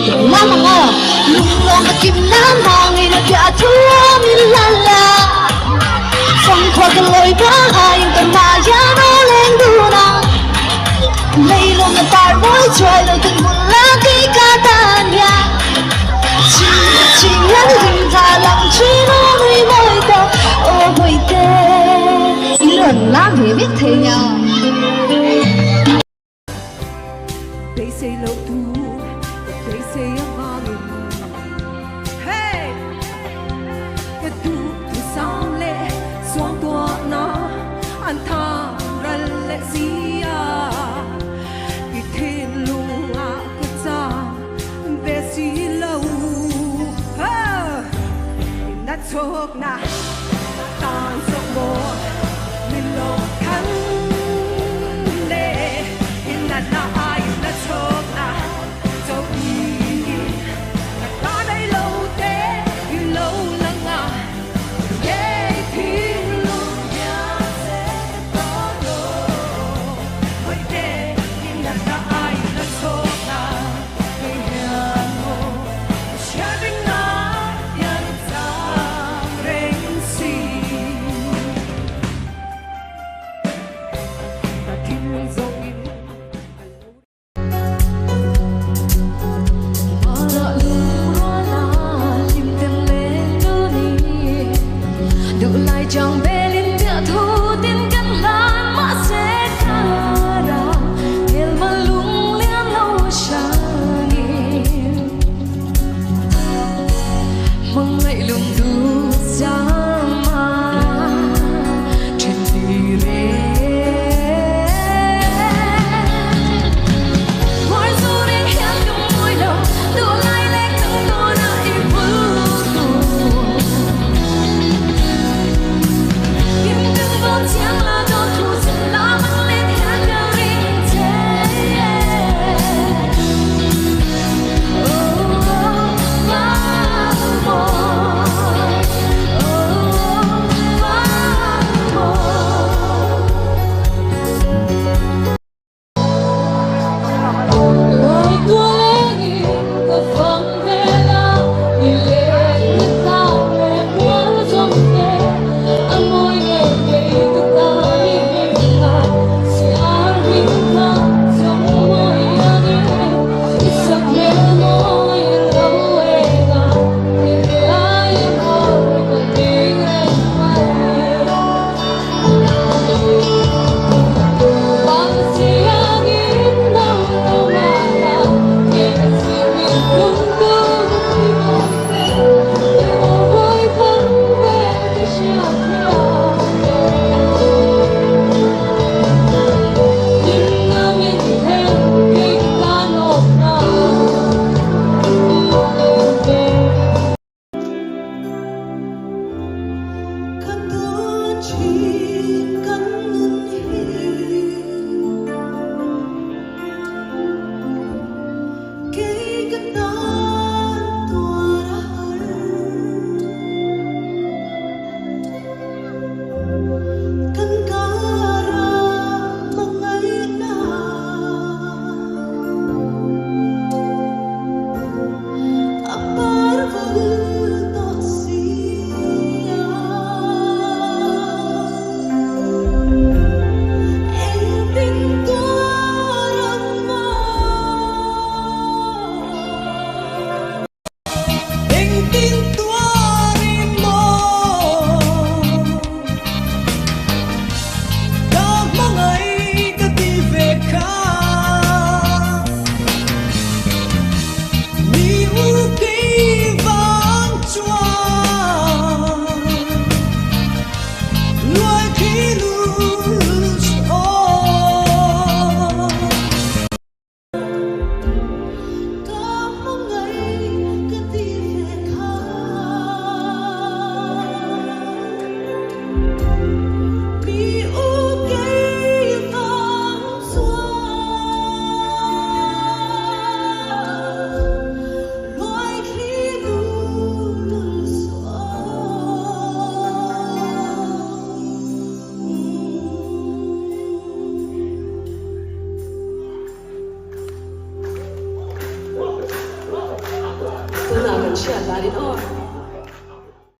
Lama nga Lung kim nam hang ina dia thua min la la Phong khoa cái lối ba ai cần mà ya nó lên du na Lấy lòng nó tar boy try lo từng buồn la cái cả tan ya Chỉ ngắn hình ra lòng chỉ nó nuôi môi ta ô môi tê Lần lá về biết thế nhau They say love too, they say I'm wrong. Hey, cái tu tu sang lệ, xuống tua nó, anh thà ra lệ gì à, cái thiên lung à cái cha, về gì lâu, ha, nát chok na, tan chok mo, mình lo khăn lệ, nát na ai. Chẳng biết